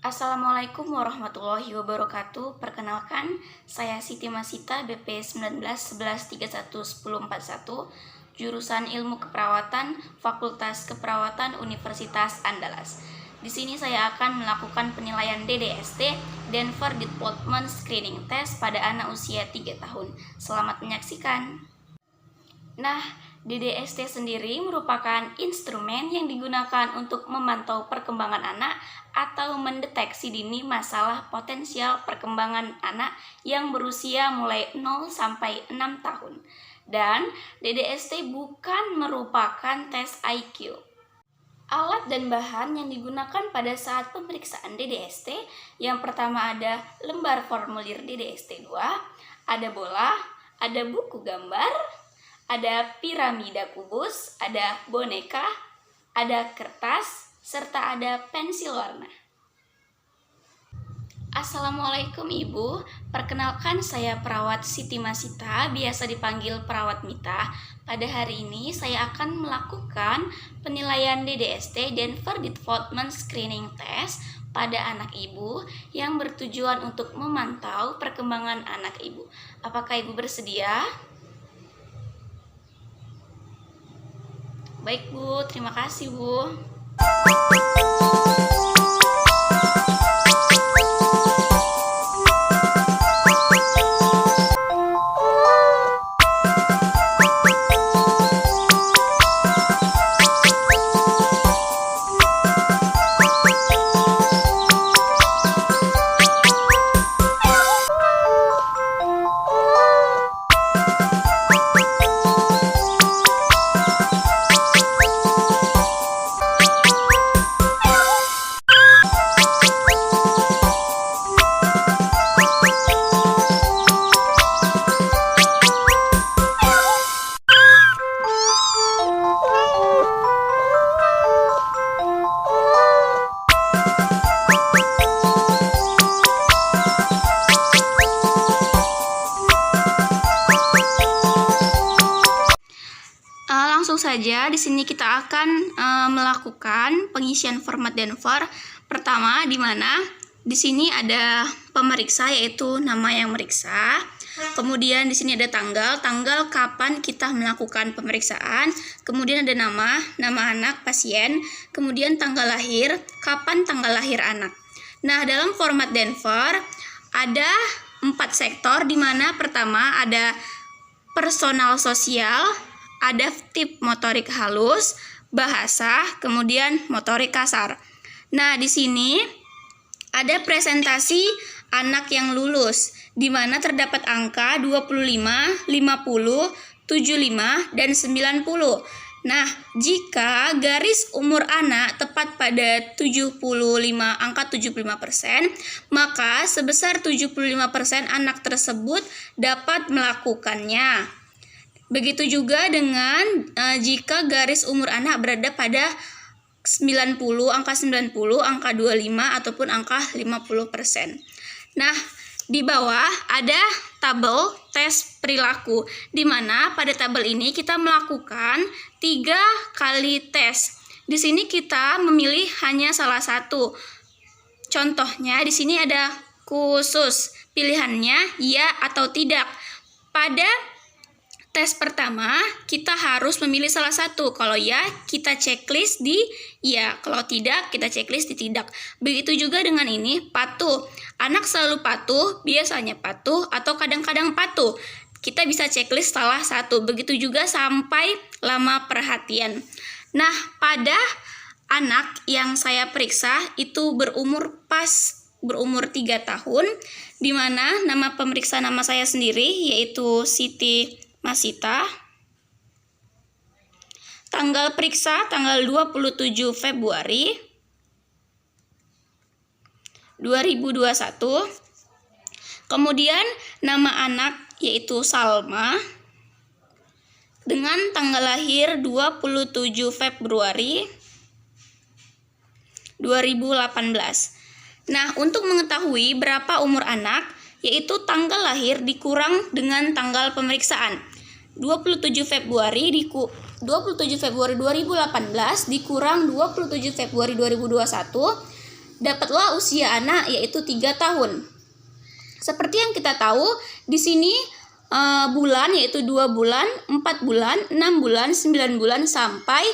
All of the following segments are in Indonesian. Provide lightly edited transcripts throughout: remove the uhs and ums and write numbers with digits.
Assalamualaikum warahmatullahi wabarakatuh. Perkenalkan, saya Siti Masita, BP 1911311041, jurusan Ilmu Keperawatan, Fakultas Keperawatan Universitas Andalas. Di sini saya akan melakukan penilaian DDST, Denver Development Screening Test pada anak usia 3 tahun. Selamat menyaksikan. Nah, DDST sendiri merupakan instrumen yang digunakan untuk memantau perkembangan anak atau mendeteksi dini masalah potensial perkembangan anak yang berusia mulai 0 sampai 6 tahun. Dan DDST bukan merupakan tes IQ. Alat dan bahan yang digunakan pada saat pemeriksaan DDST, yang pertama ada lembar formulir DDST 2, ada bola, ada buku gambar, ada piramida kubus, ada boneka, ada kertas, serta ada pensil warna. Assalamualaikum Ibu, perkenalkan saya perawat Siti Masita, biasa dipanggil perawat Mita. Pada hari ini saya akan melakukan penilaian DDST, Denver Development Screening Test, pada anak Ibu yang bertujuan untuk memantau perkembangan anak Ibu. Apakah Ibu bersedia? Baik Bu, terima kasih Bu. Langsung saja, di sini kita akan melakukan pengisian format Denver. Pertama, di mana di sini ada pemeriksa, yaitu nama yang meriksa. Kemudian di sini ada tanggal kapan kita melakukan pemeriksaan. Kemudian ada nama anak, pasien. Kemudian tanggal lahir, kapan tanggal lahir anak. Nah, dalam format Denver ada 4 sektor, di mana pertama ada personal sosial, adaptif motorik halus, bahasa, kemudian motorik kasar. Nah, di sini ada presentasi anak yang lulus, di mana terdapat angka 25, 50, 75, dan 90. Nah, jika garis umur anak tepat pada 75, angka 75%, maka sebesar 75% anak tersebut dapat melakukannya. Begitu juga dengan jika garis umur anak berada pada 90, angka 90, angka 25, ataupun angka 50%. Nah, di bawah ada tabel tes perilaku, di mana pada tabel ini kita melakukan 3 kali tes. Di sini kita memilih hanya salah satu. Contohnya di sini ada khusus, pilihannya ya atau tidak. Pada tes pertama, kita harus memilih salah satu. Kalau ya, kita checklist di ya. Kalau tidak, kita checklist di tidak. Begitu juga dengan ini, patuh. Anak selalu patuh, biasanya patuh, atau kadang-kadang patuh. Kita bisa checklist salah satu. Begitu juga sampai lama perhatian. Nah, pada anak yang saya periksa itu berumur 3 tahun, di mana nama pemeriksa nama saya sendiri, yaitu Siti Masita. Tanggal periksa tanggal 27 Februari 2021. Kemudian nama anak yaitu Salma, dengan tanggal lahir 27 Februari 2018. Nah, untuk mengetahui berapa umur anak, yaitu tanggal lahir dikurang dengan tanggal pemeriksaan. 27 Februari 2018 dikurang 27 Februari 2021 dapatlah usia anak yaitu 3 tahun. Seperti yang kita tahu, di sini bulan yaitu 2 bulan, 4 bulan, 6 bulan, 9 bulan sampai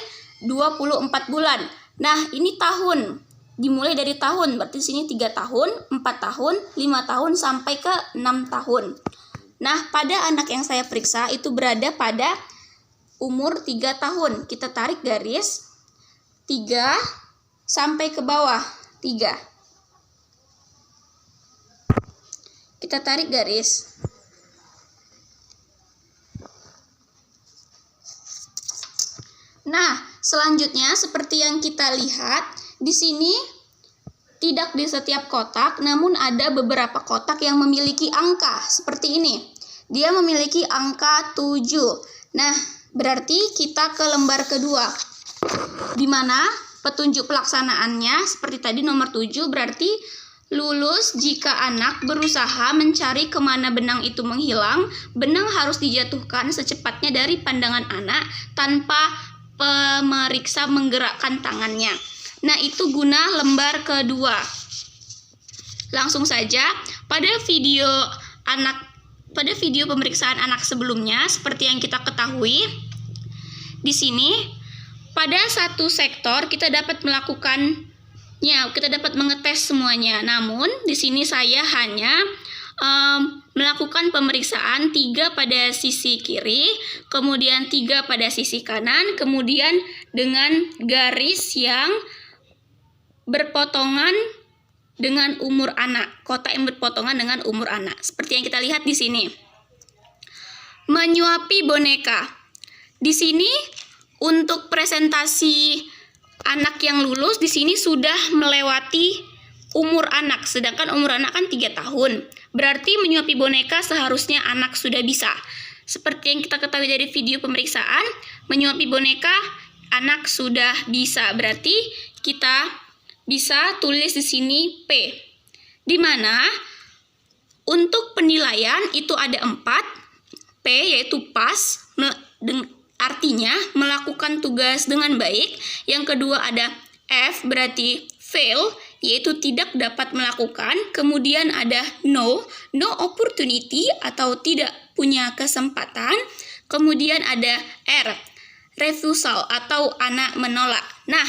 24 bulan. Nah, ini tahun. Dimulai dari tahun, berarti di sini 3 tahun, 4 tahun, 5 tahun sampai ke 6 tahun. Nah, pada anak yang saya periksa itu berada pada umur 3 tahun. Kita tarik garis 3 sampai ke bawah 3. Kita tarik garis. Nah, selanjutnya seperti yang kita lihat, di sini tidak di setiap kotak, namun ada beberapa kotak yang memiliki angka seperti ini. Dia memiliki angka 7. Nah, berarti kita ke lembar kedua, di mana petunjuk pelaksanaannya seperti tadi nomor 7 berarti lulus jika anak berusaha mencari kemana benang itu menghilang. Benang harus dijatuhkan secepatnya dari pandangan anak tanpa pemeriksa menggerakkan tangannya. Nah, itu guna lembar kedua. Langsung saja pada video pemeriksaan anak sebelumnya seperti yang kita ketahui, di sini pada satu sektor kita dapat mengetes semuanya. Namun di sini saya hanya melakukan pemeriksaan 3 pada sisi kiri, kemudian 3 pada sisi kanan, kemudian dengan garis yang berpotongan dengan umur anak, kotak yang berpotongan dengan umur anak. Seperti yang kita lihat di sini. Menyuapi boneka. Di sini untuk presentasi anak yang lulus di sini sudah melewati umur anak, sedangkan umur anak kan 3 tahun. Berarti menyuapi boneka seharusnya anak sudah bisa. Seperti yang kita ketahui dari video pemeriksaan, menyuapi boneka anak sudah bisa. Berarti kita bisa tulis di sini P. Di mana untuk penilaian itu ada 4. P yaitu pas, artinya melakukan tugas dengan baik. Yang kedua ada F berarti fail, yaitu tidak dapat melakukan. Kemudian ada no opportunity atau tidak punya kesempatan. Kemudian ada R, refusal atau anak menolak. Nah,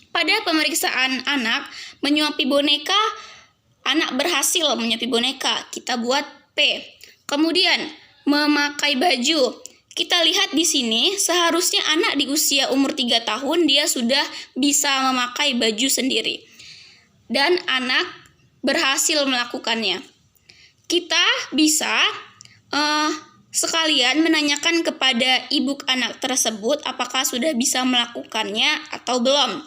pada pemeriksaan anak menyuapi boneka, anak berhasil menyuapi boneka, kita buat P. Kemudian memakai baju. Kita lihat di sini, seharusnya anak di usia umur 3 tahun dia sudah bisa memakai baju sendiri. Dan anak berhasil melakukannya. Kita bisa sekalian menanyakan kepada ibu anak tersebut apakah sudah bisa melakukannya atau belum.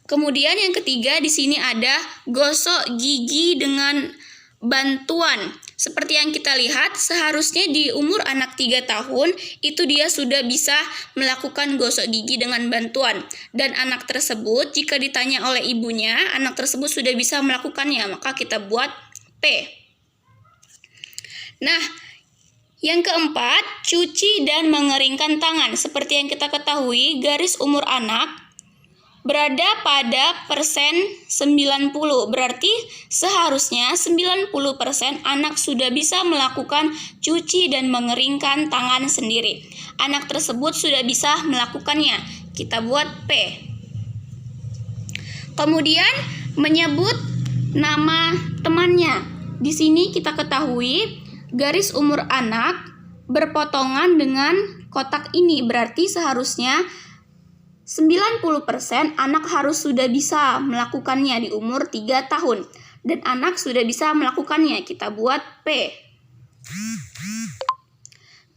Kemudian yang ketiga di sini ada gosok gigi dengan bantuan. Seperti yang kita lihat, seharusnya di umur anak 3 tahun itu dia sudah bisa melakukan gosok gigi dengan bantuan. Dan anak tersebut jika ditanya oleh ibunya, anak tersebut sudah bisa melakukannya, maka kita buat P. Nah, yang keempat, cuci dan mengeringkan tangan. Seperti yang kita ketahui, garis umur anak berada pada persen 90. Berarti seharusnya 90% anak sudah bisa melakukan cuci dan mengeringkan tangan sendiri. Anak tersebut sudah bisa melakukannya. Kita buat P. Kemudian menyebut nama temannya. Di sini kita ketahui garis umur anak berpotongan dengan kotak ini. Berarti seharusnya 90% anak harus sudah bisa melakukannya di umur 3 tahun. Dan anak sudah bisa melakukannya. Kita buat P.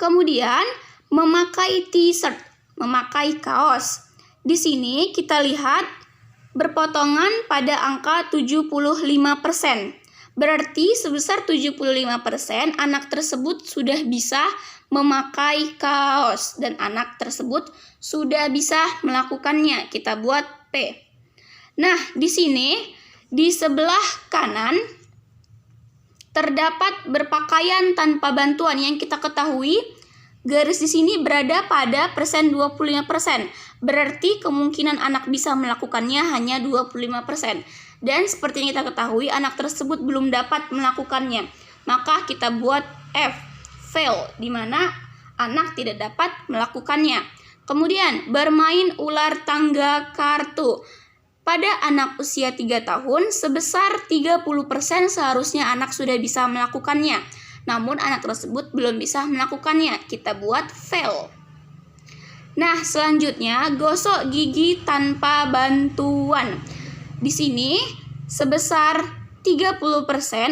Kemudian, memakai t-shirt, memakai kaos. Di sini kita lihat berpotongan pada angka 75%. Berarti sebesar 75% anak tersebut sudah bisa memakai kaos dan anak tersebut sudah bisa melakukannya. Kita buat P. Nah, di sini di sebelah kanan terdapat berpakaian tanpa bantuan yang kita ketahui garis di sini berada pada persen 25%. Berarti kemungkinan anak bisa melakukannya hanya 25%. Dan seperti yang kita ketahui, anak tersebut belum dapat melakukannya. Maka kita buat F, fail, di mana anak tidak dapat melakukannya. Kemudian, bermain ular tangga kartu. Pada anak usia 3 tahun, sebesar 30% seharusnya anak sudah bisa melakukannya. Namun anak tersebut belum bisa melakukannya. Kita buat fail. Nah, selanjutnya gosok gigi tanpa bantuan. Di sini sebesar 30%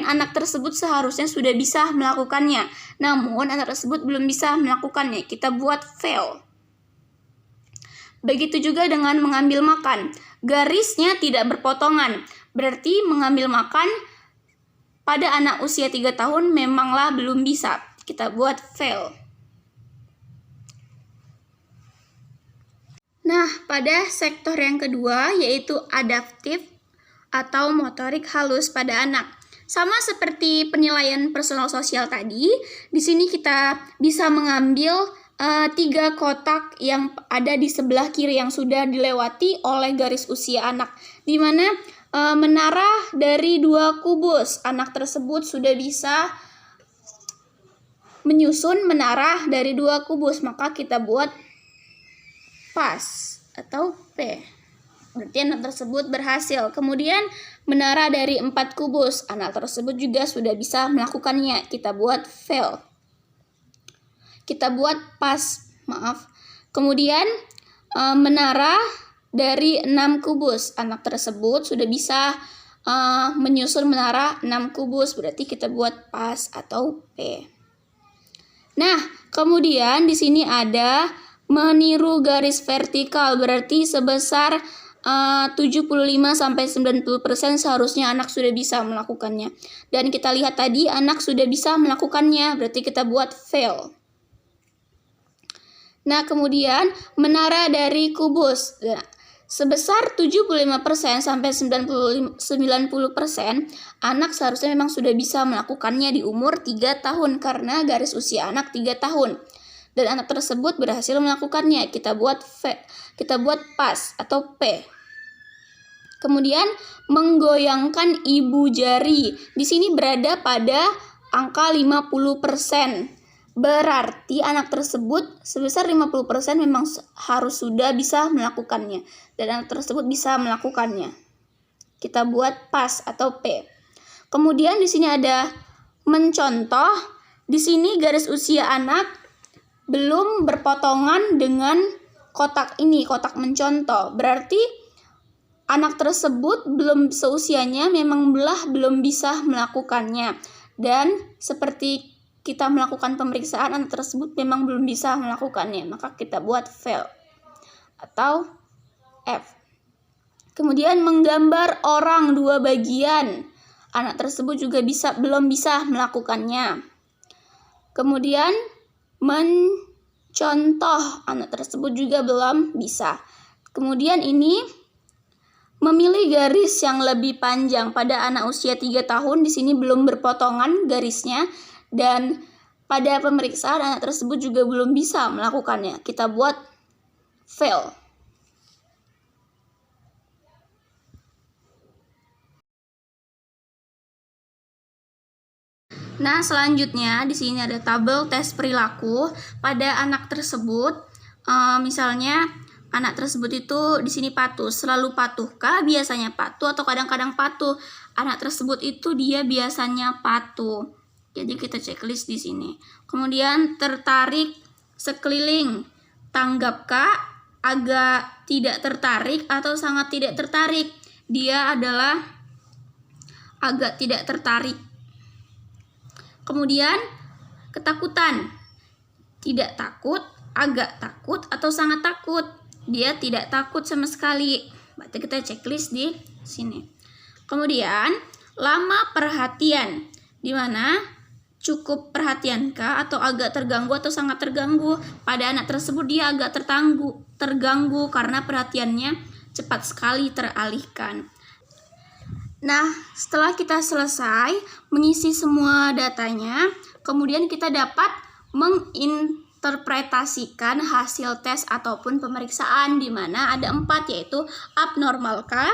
anak tersebut seharusnya sudah bisa melakukannya. Namun anak tersebut belum bisa melakukannya. Kita buat fail. Begitu juga dengan mengambil makan. Garisnya tidak berpotongan. Berarti mengambil makan pada anak usia 3 tahun memanglah belum bisa. Kita buat fail. Nah, pada sektor yang kedua yaitu adaptif atau motorik halus pada anak. Sama seperti penilaian personal sosial tadi, di sini kita bisa mengambil 3 kotak yang ada di sebelah kiri yang sudah dilewati oleh garis usia anak, di mana menara dari 2 kubus. Anak tersebut sudah bisa menyusun menara dari 2 kubus, maka kita buat pas atau P. Berarti anak tersebut berhasil. Kemudian menara dari 4 kubus, anak tersebut juga sudah bisa melakukannya. Kita buat fail. Kita buat pas, maaf. Kemudian menara dari 6 kubus, anak tersebut sudah bisa menyusun menara 6 kubus, berarti kita buat pas atau P. Nah, kemudian di sini ada meniru garis vertikal, berarti sebesar 75-90% seharusnya anak sudah bisa melakukannya. Dan kita lihat tadi anak sudah bisa melakukannya, berarti kita buat fail. Nah, kemudian menara dari kubus. Nah, sebesar 75% sampai 90% anak seharusnya memang sudah bisa melakukannya di umur 3 tahun karena garis usia anak 3 tahun. Dan anak tersebut berhasil melakukannya. Kita buat pas atau P. Kemudian menggoyangkan ibu jari. Di sini berada pada angka 50%. Berarti anak tersebut sebesar 50% memang harus sudah bisa melakukannya. Dan anak tersebut bisa melakukannya. Kita buat pas atau P. Kemudian di sini ada mencontoh. Di sini garis usia anak belum berpotongan dengan kotak ini, kotak mencontoh. Berarti anak tersebut belum seusianya memang belum bisa melakukannya. Dan seperti kita melakukan pemeriksaan, anak tersebut memang belum bisa melakukannya, maka kita buat fail atau F. Kemudian menggambar orang 2 bagian, anak tersebut juga belum bisa melakukannya. Kemudian mencontoh, anak tersebut juga belum bisa. Kemudian ini memilih garis yang lebih panjang pada anak usia 3 tahun, di sini belum berpotongan garisnya. Dan pada pemeriksaan anak tersebut juga belum bisa melakukannya. Kita buat fail. Nah, selanjutnya di sini ada tabel tes perilaku pada anak tersebut. Misalnya anak tersebut itu di sini patuh, selalu patuhkah, biasanya patuh atau kadang-kadang patuh. Anak tersebut itu dia biasanya patuh. Jadi kita checklist di sini. Kemudian tertarik sekeliling, tanggapkah, agak tidak tertarik atau sangat tidak tertarik. Dia adalah agak tidak tertarik. Kemudian ketakutan, tidak takut, agak takut atau sangat takut. Dia tidak takut sama sekali. Berarti kita checklist di sini. Kemudian lama perhatian, di mana cukup perhatiankah atau agak terganggu atau sangat terganggu. Pada anak tersebut dia agak terganggu karena perhatiannya cepat sekali teralihkan. Nah, setelah kita selesai mengisi semua datanya, kemudian kita dapat menginterpretasikan hasil tes ataupun pemeriksaan, di mana ada 4, yaitu abnormalkah,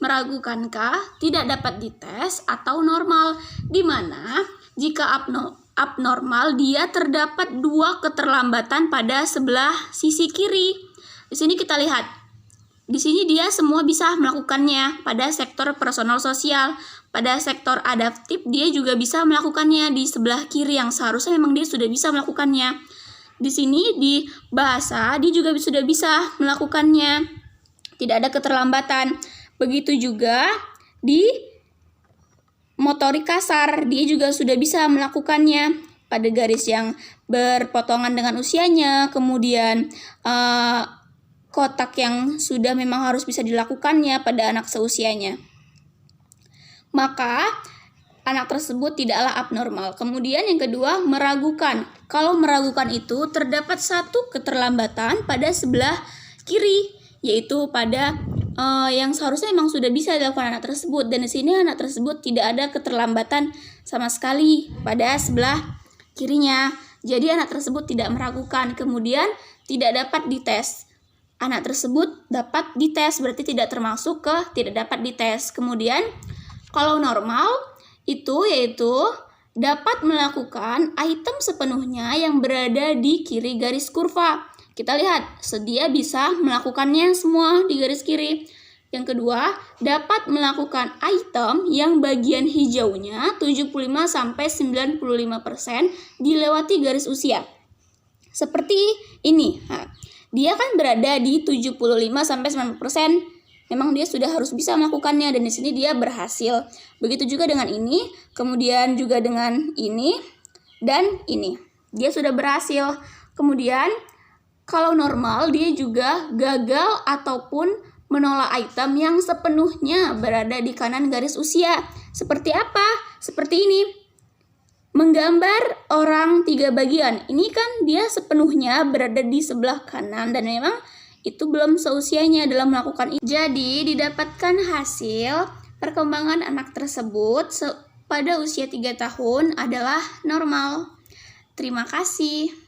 Meragukankah, tidak dapat dites, atau normal? Di mana jika abnormal dia terdapat 2 keterlambatan pada sebelah sisi kiri. Di sini kita lihat. Di sini dia semua bisa melakukannya pada sektor personal sosial. Pada sektor adaptif dia juga bisa melakukannya di sebelah kiri yang seharusnya memang dia sudah bisa melakukannya. Di sini di bahasa dia juga sudah bisa melakukannya. Tidak ada keterlambatan. Begitu juga di motorik kasar, dia juga sudah bisa melakukannya pada garis yang berpotongan dengan usianya, kemudian kotak yang sudah memang harus bisa dilakukannya pada anak seusianya. Maka anak tersebut tidaklah abnormal. Kemudian yang kedua, meragukan. Kalau meragukan itu terdapat 1 keterlambatan pada sebelah kiri, yaitu pada yang seharusnya memang sudah bisa dilakukan anak tersebut, dan di sini anak tersebut tidak ada keterlambatan sama sekali pada sebelah kirinya. Jadi anak tersebut tidak meragukan. Kemudian tidak dapat dites. Anak tersebut dapat dites, berarti tidak termasuk ke tidak dapat dites. Kemudian kalau normal itu yaitu dapat melakukan item sepenuhnya yang berada di kiri garis kurva. Kita lihat, dia bisa melakukannya semua di garis kiri. Yang kedua, dapat melakukan item yang bagian hijaunya 75-95% dilewati garis usia. Seperti ini. Nah, dia kan berada di 75-90%. Memang dia sudah harus bisa melakukannya, dan di sini dia berhasil. Begitu juga dengan ini, kemudian juga dengan ini dan ini. Dia sudah berhasil. Kemudian kalau normal, dia juga gagal ataupun menolak item yang sepenuhnya berada di kanan garis usia. Seperti apa? Seperti ini. Menggambar orang 3 bagian. Ini kan dia sepenuhnya berada di sebelah kanan dan memang itu belum seusianya dalam melakukan itu. Jadi didapatkan hasil perkembangan anak tersebut pada usia 3 tahun adalah normal. Terima kasih.